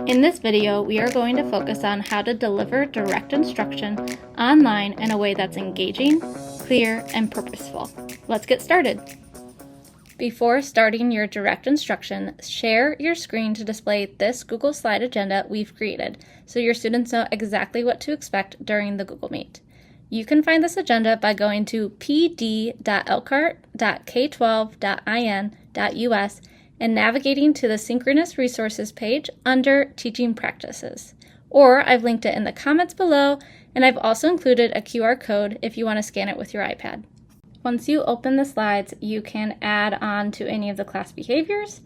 In this video, we are going to focus on how to deliver direct instruction online in a way that's engaging, clear, and purposeful. Let's get started. Before starting your direct instruction, share your screen to display this Google Slide agenda we've created so your students know exactly what to expect during the Google Meet. You can find this agenda by going to pd.elkhart.k12.in.us and navigating to the Synchronous Resources page under Teaching Practices. Or I've linked it in the comments below, and I've also included a QR code if you want to scan it with your iPad. Once you open the slides, you can add on to any of the class behaviors.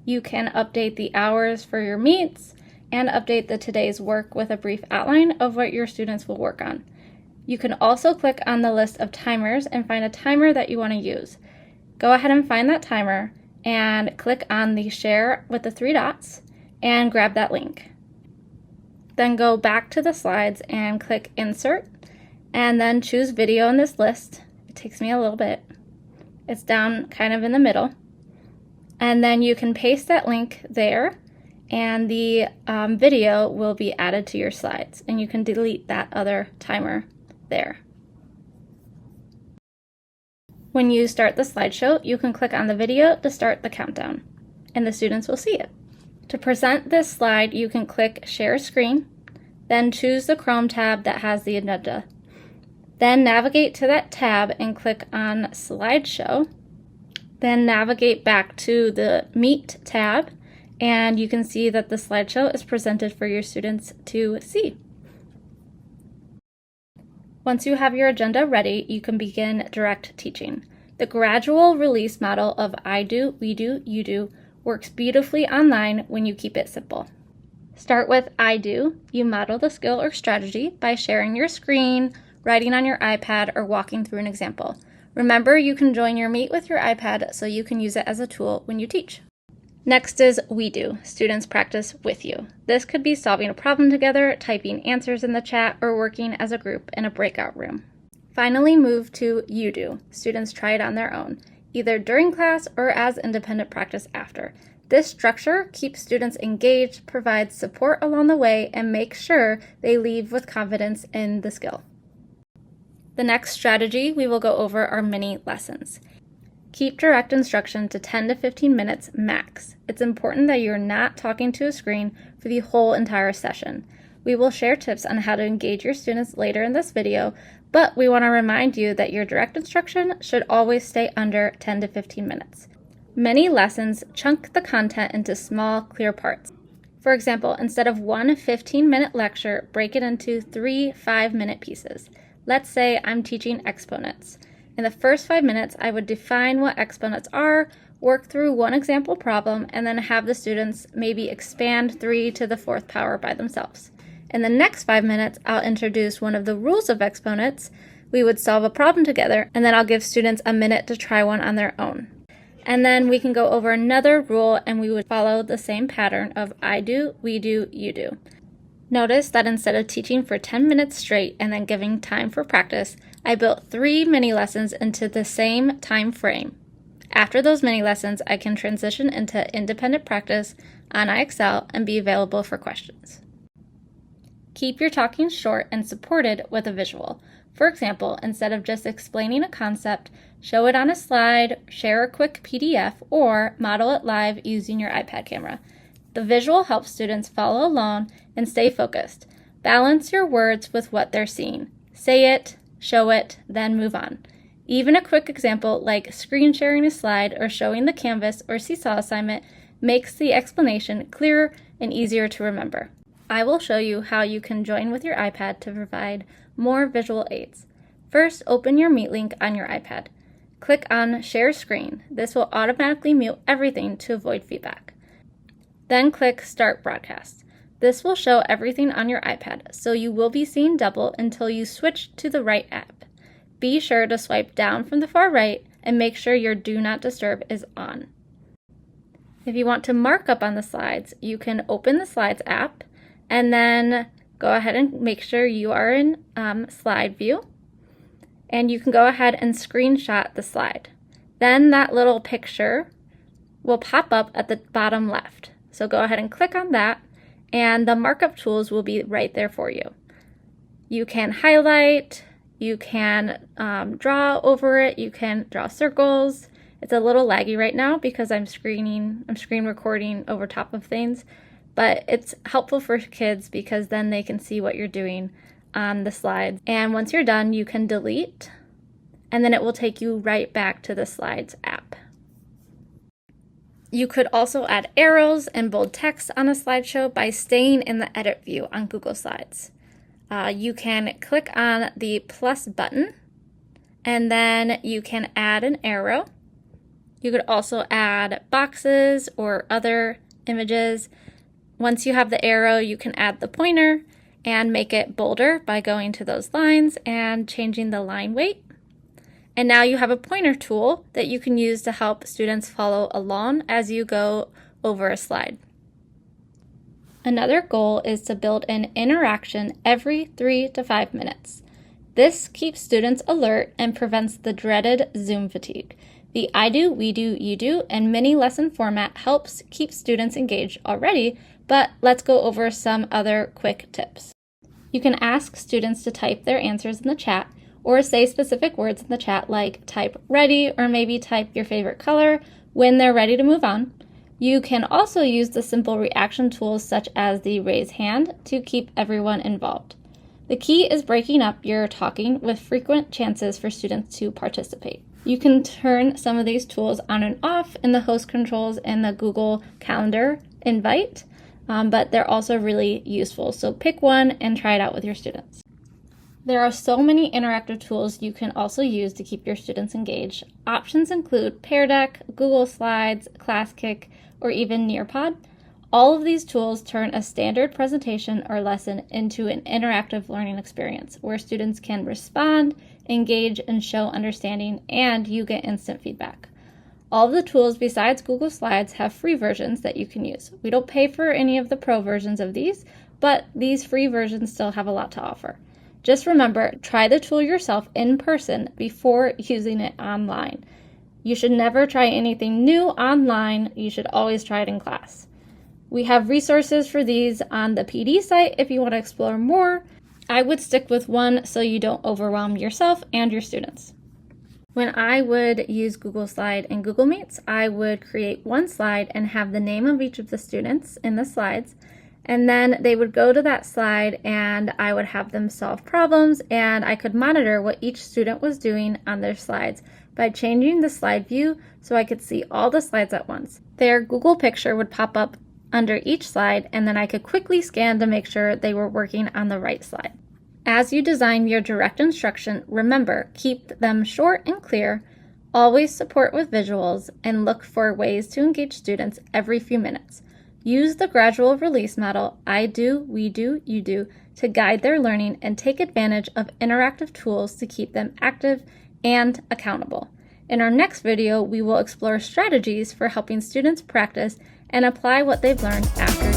You can update the hours for your meets and update the today's work with a brief outline of what your students will work on. You can also click on the list of timers and find a timer that you want to use. Go ahead and find that timer and click on the share with the three dots and grab that link. Then go back to the slides and click insert and then choose video in this list. It takes me a little bit. It's down kind of in the middle. And then you can paste that link there and the video will be added to your slides, and you can delete that other timer there. When you start the slideshow, you can click on the video to start the countdown, and the students will see it. To present this slide, you can click Share Screen, then choose the Chrome tab that has the agenda. Then navigate to that tab and click on Slideshow. Then navigate back to the Meet tab, and you can see that the slideshow is presented for your students to see. Once you have your agenda ready, you can begin direct teaching. The gradual release model of I do, we do, you do works beautifully online when you keep it simple. Start with I do. You model the skill or strategy by sharing your screen, writing on your iPad, or walking through an example. Remember, you can join your Meet with your iPad so you can use it as a tool when you teach. Next is We Do. Students practice with you. This could be solving a problem together, typing answers in the chat, or working as a group in a breakout room. Finally, move to You Do. Students try it on their own, either during class or as independent practice after. This structure keeps students engaged, provides support along the way, and makes sure they leave with confidence in the skill. The next strategy we will go over are mini lessons. Keep direct instruction to 10 to 15 minutes max. It's important that you're not talking to a screen for the whole entire session. We will share tips on how to engage your students later in this video, but we want to remind you that your direct instruction should always stay under 10 to 15 minutes. Many lessons chunk the content into small, clear parts. For example, instead of one 15-minute lecture, break it into 3 5-minute pieces. Let's say I'm teaching exponents. In the first 5 minutes, I would define what exponents are, work through one example problem, and then have the students maybe expand 3 to the 4th power by themselves. In the next 5 minutes, I'll introduce one of the rules of exponents. We would solve a problem together, and then I'll give students a minute to try one on their own. And then we can go over another rule, and we would follow the same pattern of I do, we do, you do. Notice that instead of teaching for 10 minutes straight and then giving time for practice, I built 3 mini lessons into the same time frame. After those mini lessons, I can transition into independent practice on IXL and be available for questions. Keep your talking short and supported with a visual. For example, instead of just explaining a concept, show it on a slide, share a quick PDF, or model it live using your iPad camera. The visual helps students follow along and stay focused. Balance your words with what they're seeing. Say it, show it, then move on. Even a quick example like screen sharing a slide or showing the Canvas or Seesaw assignment makes the explanation clearer and easier to remember. I will show you how you can join with your iPad to provide more visual aids. First, open your Meet link on your iPad. Click on Share Screen. This will automatically mute everything to avoid feedback. Then click Start Broadcast. This will show everything on your iPad, so you will be seeing double until you switch to the right app. Be sure to swipe down from the far right and make sure your Do Not Disturb is on. If you want to mark up on the slides, you can open the Slides app and then go ahead and make sure you are in slide view. And you can go ahead and screenshot the slide. Then that little picture will pop up at the bottom left. So go ahead and click on that and the markup tools will be right there for you. You can highlight, you can draw over it, you can draw circles. It's a little laggy right now because I'm screen recording over top of things, but it's helpful for kids because then they can see what you're doing on the slides. And once you're done, you can delete, and then it will take you right back to the Slides app. You could also add arrows and bold text on a slideshow by staying in the edit view on Google Slides. You can click on the plus button, and then you can add an arrow. You could also add boxes or other images. Once you have the arrow, you can add the pointer and make it bolder by going to those lines and changing the line weight. And now you have a pointer tool that you can use to help students follow along as you go over a slide. Another goal is to build an interaction every 3 to 5 minutes. This keeps students alert and prevents the dreaded Zoom fatigue. The I do, we do, you do, and mini lesson format helps keep students engaged already, but let's go over some other quick tips. You can ask students to type their answers in the chat or say specific words in the chat like type ready or maybe type your favorite color when they're ready to move on. You can also use the simple reaction tools such as the raise hand to keep everyone involved. The key is breaking up your talking with frequent chances for students to participate. You can turn some of these tools on and off in the host controls and the Google Calendar invite, but they're also really useful. So pick one and try it out with your students. There are so many interactive tools you can also use to keep your students engaged. Options include Pear Deck, Google Slides, Classkick, or even Nearpod. All of these tools turn a standard presentation or lesson into an interactive learning experience where students can respond, engage, and show understanding, and you get instant feedback. All of the tools besides Google Slides have free versions that you can use. We don't pay for any of the pro versions of these, but these free versions still have a lot to offer. Just remember, try the tool yourself in person before using it online. You should never try anything new online. You should always try it in class. We have resources for these on the PD site if you want to explore more. I would stick with one so you don't overwhelm yourself and your students. When I would use Google Slide and Google Meets, I would create one slide and have the name of each of the students in the slides, and then they would go to that slide and I would have them solve problems, and I could monitor what each student was doing on their slides by changing the slide view so I could see all the slides at once. Their Google picture would pop up under each slide, and then I could quickly scan to make sure they were working on the right slide. As you design your direct instruction, remember, keep them short and clear, always support with visuals, and look for ways to engage students every few minutes. Use the gradual release model, I do, we do, you do, to guide their learning and take advantage of interactive tools to keep them active and accountable. In our next video, we will explore strategies for helping students practice and apply what they've learned after